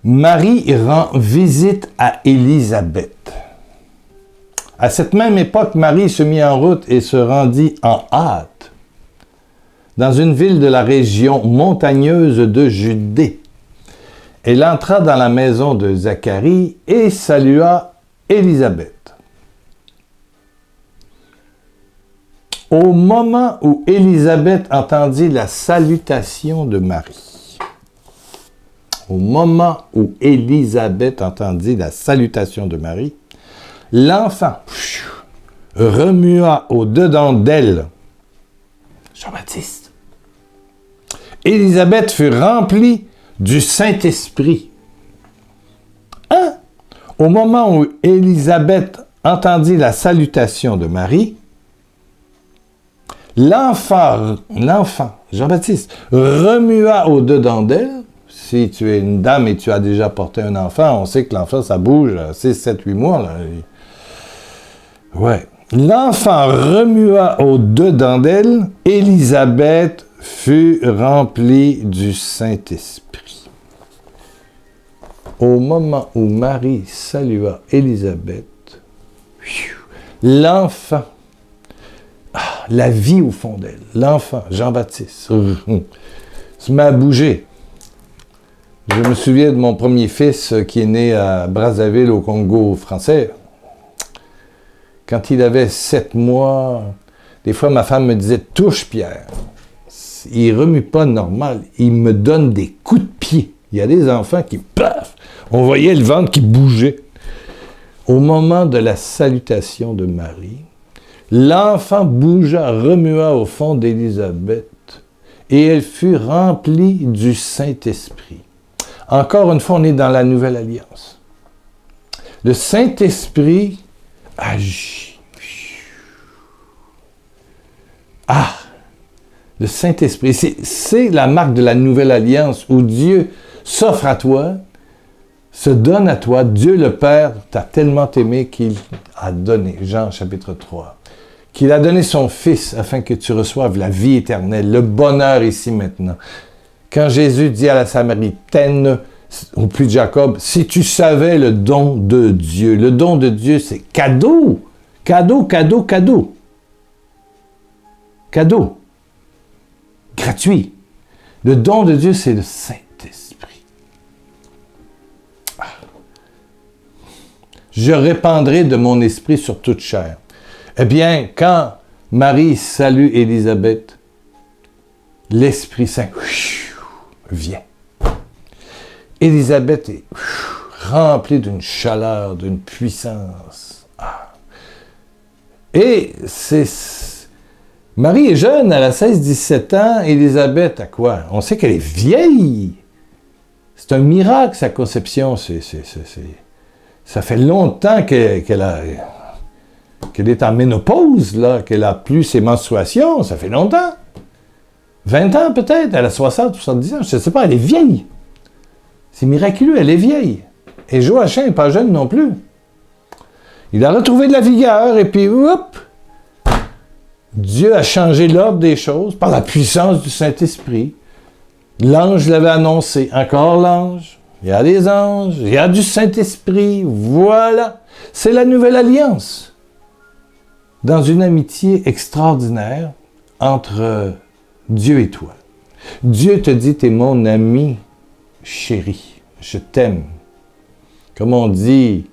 Marie rend visite à Élisabeth. À cette même époque, Marie se mit en route et se rendit en hâte dans une ville de la région montagneuse de Judée. Elle entra dans la maison de Zacharie et salua Élisabeth. Au moment où Élisabeth entendit la salutation de Marie, au moment où Élisabeth entendit la salutation de Marie, l'enfant remua au-dedans d'elle Jean-Baptiste. Élisabeth fut remplie du Saint-Esprit. Hein? Au moment où Élisabeth entendit la salutation de Marie, l'enfant, Jean-Baptiste, remua au-dedans d'elle. Si tu es une dame et tu as déjà porté un enfant, on sait que l'enfant, ça bouge à 6, 7, 8 mois. Là. Ouais. L'enfant remua au-dedans d'elle. Élisabeth fut remplie du Saint-Esprit. Au moment où Marie salua Élisabeth, l'enfant, la vie au fond d'elle, l'enfant, Jean-Baptiste, se met à bouger. Je me souviens de mon premier fils qui est né à Brazzaville, au Congo français. Quand il avait 7 mois, des fois ma femme me disait « Touche Pierre ». Il ne remue pas normal, il me donne des coups de pied. Il y a des enfants qui, paf, on voyait le ventre qui bougeait. Au moment de la salutation de Marie, l'enfant bougea, remua au fond d'Élisabeth, et elle fut remplie du Saint-Esprit. Encore une fois, on est dans la Nouvelle Alliance. Le Saint-Esprit agit. Le Saint-Esprit, c'est la marque de la Nouvelle Alliance où Dieu s'offre à toi, se donne à toi. Dieu le Père t'a tellement aimé qu'il a donné, Jean chapitre 3, qu'il a donné son Fils afin que tu reçoives la vie éternelle, le bonheur ici maintenant. Quand Jésus dit à la Samaritaine, ou plus de Jacob, si tu savais le don de Dieu. Le don de Dieu, c'est cadeau. Cadeau, cadeau, cadeau. Cadeau. Gratuit. Le don de Dieu, c'est le Saint-Esprit. Je répandrai de mon esprit sur toute chair. Eh bien, quand Marie salue Élisabeth, l'Esprit Saint vient. Élisabeth est remplie d'une chaleur, d'une puissance. Et Marie est jeune, elle a 16-17 ans. Élisabeth a quoi? On sait qu'elle est vieille. C'est un miracle, sa conception. Ça fait longtemps qu'elle est en ménopause, là, qu'elle a plus ses menstruations. Ça fait longtemps. 20 ans peut-être, elle a 60, 70 ans, je ne sais pas, elle est vieille. C'est miraculeux, elle est vieille. Et Joachim n'est pas jeune non plus. Il a retrouvé de la vigueur et puis, hop, Dieu a changé l'ordre des choses par la puissance du Saint-Esprit. L'ange l'avait annoncé. Encore l'ange. Il y a des anges. Il y a du Saint-Esprit. Voilà. C'est la nouvelle alliance. Dans une amitié extraordinaire entre Dieu et toi. Dieu te dit, t'es mon ami chéri, je t'aime. Comme on dit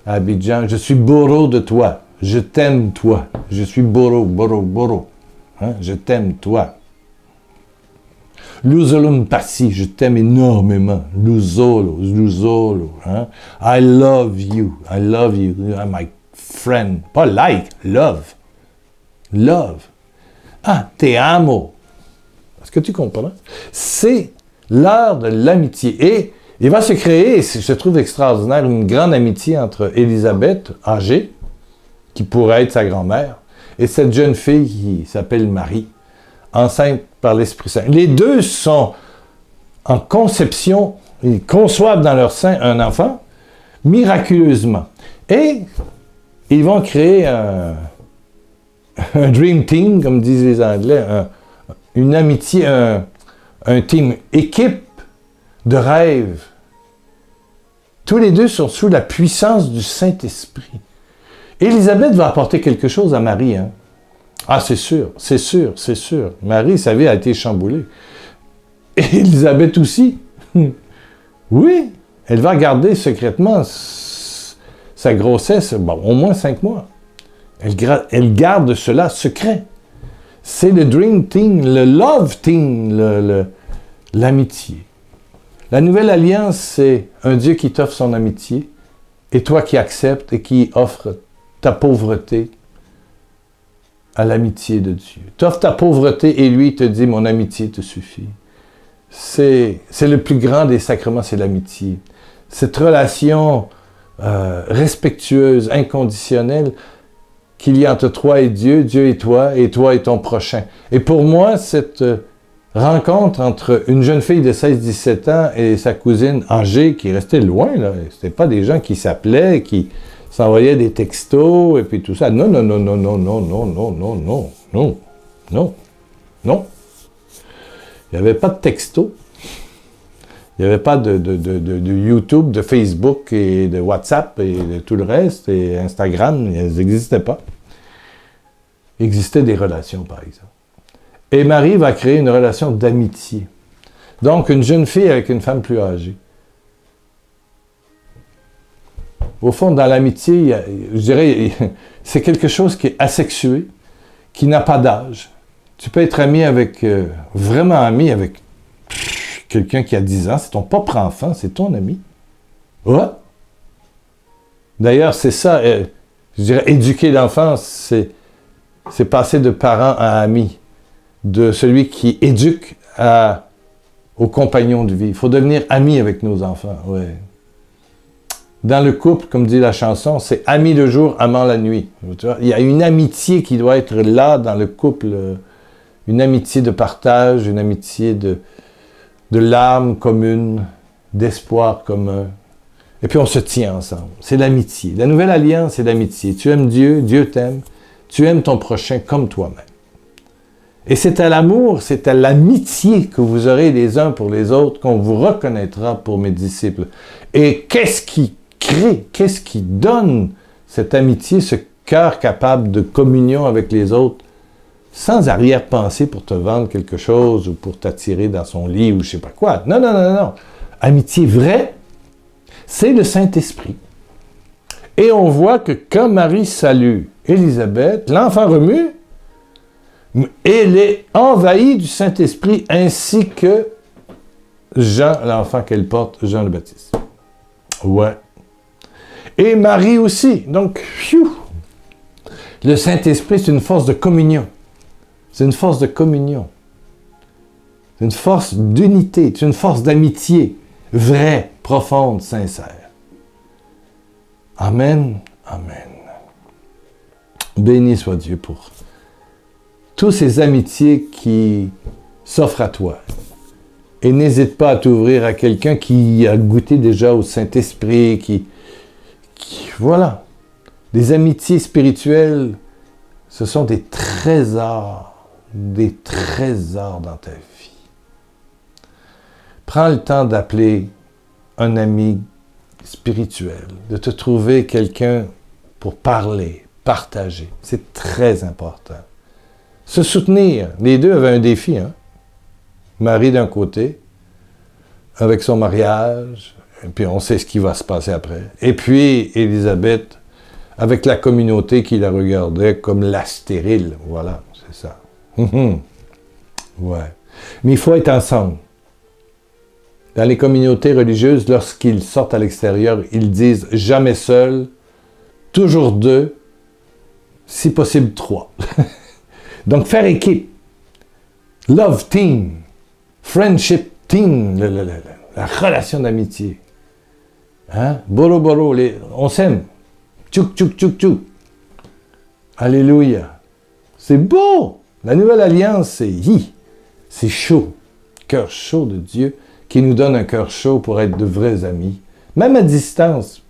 à Abidjan, je suis bourreau de toi, je t'aime toi. Je suis bourreau. Hein? Je t'aime toi. Luzolum passi, je t'aime énormément. Luzolo. Hein? I love you, you're my friend. Pas like, love. Love. Te amo. Est-ce que tu comprends? C'est l'heure de l'amitié. Et il va se créer, je trouve extraordinaire, une grande amitié entre Élisabeth, âgée, qui pourrait être sa grand-mère, et cette jeune fille qui s'appelle Marie, enceinte par l'Esprit Saint. Les deux sont en conception, ils conçoivent dans leur sein un enfant, miraculeusement. Et ils vont créer un dream team, comme disent les Anglais, une amitié, un team, équipe de rêve. Tous les deux sont sous la puissance du Saint-Esprit. Élisabeth va apporter quelque chose à Marie. Hein? Ah, c'est sûr, c'est sûr, c'est sûr. Marie, sa vie a été chamboulée. Et Élisabeth aussi. Oui, elle va garder secrètement sa grossesse, bon, au moins 5 mois. Elle garde cela secret. C'est le dream thing, le love thing, l'amitié. La nouvelle alliance, c'est un Dieu qui t'offre son amitié et toi qui acceptes et qui offre ta pauvreté à l'amitié de Dieu. T'offres ta pauvreté et lui te dit « Mon amitié te suffit ». C'est le plus grand des sacrements, c'est l'amitié. Cette relation respectueuse, inconditionnelle qu'il y a entre toi et Dieu et toi et ton prochain. Et pour moi, cette rencontre entre une jeune fille de 16-17 ans et sa cousine âgée qui restait loin, là, c'était pas des gens qui s'appelaient, qui s'envoyaient des textos et puis tout ça. Non, non, non, non, non, non, non, non, non, non, non, non, non. Il n'y avait pas de textos. Il n'y avait pas de YouTube, de Facebook et de WhatsApp et de tout le reste, et Instagram, elles n'existaient pas. Il existait des relations, par exemple. Et Marie va créer une relation d'amitié. Donc, une jeune fille avec une femme plus âgée. Au fond, dans l'amitié, je dirais, c'est quelque chose qui est asexué, qui n'a pas d'âge. Tu peux être ami avec, vraiment ami avec quelqu'un qui a 10 ans, c'est ton propre enfant, c'est ton ami. Ouais. D'ailleurs, c'est ça, je dirais, éduquer l'enfant, c'est passer de parent à ami, de celui qui éduque au compagnon de vie. Il faut devenir ami avec nos enfants, ouais. Dans le couple, comme dit la chanson, c'est ami le jour, amant la nuit. Tu vois? Il y a une amitié qui doit être là dans le couple, une amitié de partage, une amitié de larmes communes, d'espoir commun. Et puis on se tient ensemble. C'est l'amitié. La nouvelle alliance, c'est l'amitié. Tu aimes Dieu, Dieu t'aime. Tu aimes ton prochain comme toi-même. Et c'est à l'amour, c'est à l'amitié que vous aurez les uns pour les autres qu'on vous reconnaîtra pour mes disciples. Et qu'est-ce qui crée, qu'est-ce qui donne cette amitié, ce cœur capable de communion avec les autres, sans arrière-pensée pour te vendre quelque chose ou pour t'attirer dans son lit ou je sais pas quoi. Non, non, non, non. Amitié vraie, c'est le Saint-Esprit. Et on voit que quand Marie salue Élisabeth, l'enfant remue, et elle est envahie du Saint-Esprit ainsi que Jean, l'enfant qu'elle porte, Jean le Baptiste. Ouais. Et Marie aussi. Donc, pfiou, le Saint-Esprit, c'est une force de communion. C'est une force de communion. C'est une force d'unité. C'est une force d'amitié vraie, profonde, sincère. Amen. Amen. Béni soit Dieu pour toutes ces amitiés qui s'offrent à toi. Et n'hésite pas à t'ouvrir à quelqu'un qui a goûté déjà au Saint-Esprit, qui voilà. Des amitiés spirituelles, ce sont des trésors dans ta vie. Prends le temps d'appeler un ami spirituel, de te trouver quelqu'un pour parler, partager. C'est très important. Se soutenir. Les deux avaient un défi, hein? Marie d'un côté, avec son mariage, et puis on sait ce qui va se passer après. Et puis Élisabeth, avec la communauté qui la regardait comme la stérile. Voilà, c'est ça. Ouais. Mais il faut être ensemble. Dans les communautés religieuses, lorsqu'ils sortent à l'extérieur, ils disent « jamais seul », toujours deux, si possible trois. Donc faire équipe. Love team. Friendship team. La relation d'amitié. Hein? Boro boro, on s'aime. Tchouk tchouk tchouk tchouk. Alléluia. C'est beau. La nouvelle alliance, c'est chaud. Cœur chaud de Dieu qui nous donne un cœur chaud pour être de vrais amis. Même à distance.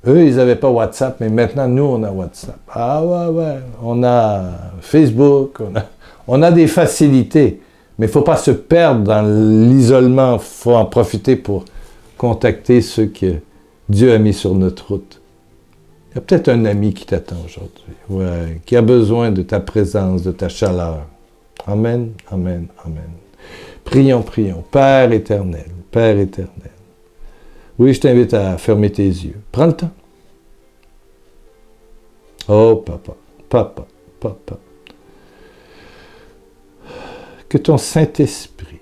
Eux, ils n'avaient pas WhatsApp, mais maintenant, nous, on a WhatsApp. Ah ouais. On a Facebook, on a des facilités. Mais il ne faut pas se perdre dans l'isolement. Il faut en profiter pour contacter ceux que Dieu a mis sur notre route. Il y a peut-être un ami qui t'attend aujourd'hui, ouais, qui a besoin de ta présence, de ta chaleur. Amen, amen, amen. Prions, prions. Père éternel, Père éternel. Oui, je t'invite à fermer tes yeux. Prends le temps. Oh, papa, papa, papa. Que ton Saint-Esprit,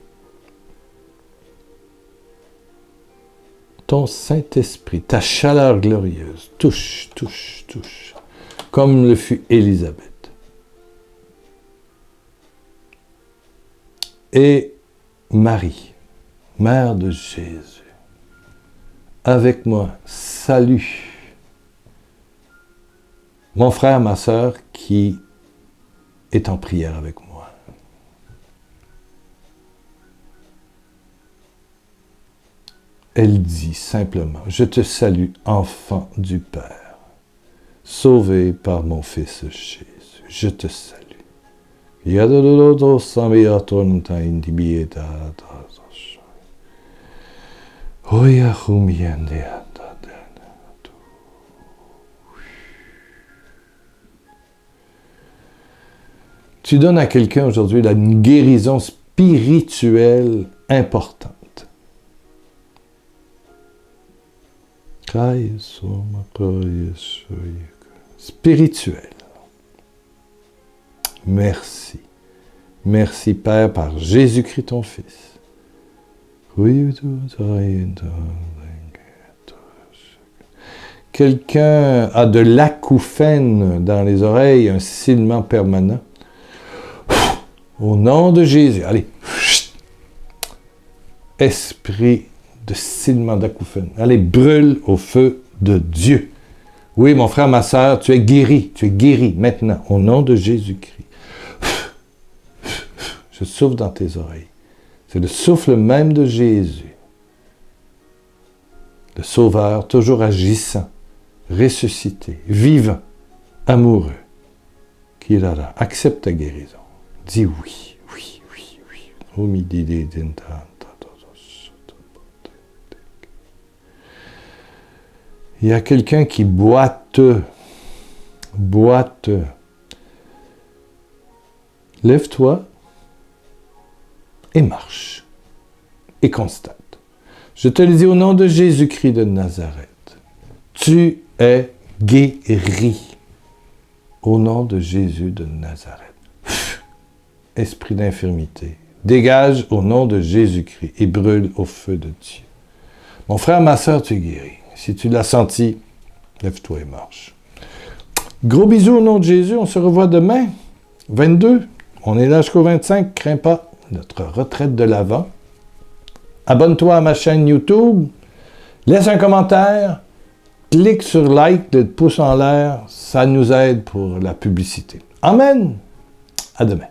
ta chaleur glorieuse, touche, touche, touche, comme le fut Élisabeth. Et Marie, Mère de Jésus, avec moi, salue mon frère, ma sœur qui est en prière avec moi. Elle dit simplement, je te salue, enfant du Père, sauvé par mon Fils Jésus. Je te salue. Tu donnes à quelqu'un aujourd'hui une guérison spirituelle importante. Spirituel. Merci. Merci, Père, par Jésus-Christ, ton Fils. Quelqu'un a de l'acouphène dans les oreilles, un silement permanent. Au nom de Jésus, allez. Esprit de silement d'acouphène. Allez, brûle au feu de Dieu. Oui, mon frère, ma sœur, tu es guéri maintenant, au nom de Jésus-Christ. Je souffle dans tes oreilles. C'est le souffle même de Jésus. Le Sauveur, toujours agissant, ressuscité, vivant, amoureux. Kirara, accepte ta guérison. Dis oui, oui, oui, oui. Il y a quelqu'un qui boite. Lève-toi et marche. Et constate. Je te le dis au nom de Jésus-Christ de Nazareth. Tu es guéri. Au nom de Jésus de Nazareth. Esprit d'infirmité, dégage au nom de Jésus-Christ et brûle au feu de Dieu. Mon frère, ma sœur, tu es guéri. Si tu l'as senti, lève-toi et marche. Gros bisous au nom de Jésus. On se revoit demain, 22. On est là jusqu'au 25. Crains pas, notre retraite de l'Avent. Abonne-toi à ma chaîne YouTube. Laisse un commentaire. Clique sur like, le pouce en l'air. Ça nous aide pour la publicité. Amen. À demain.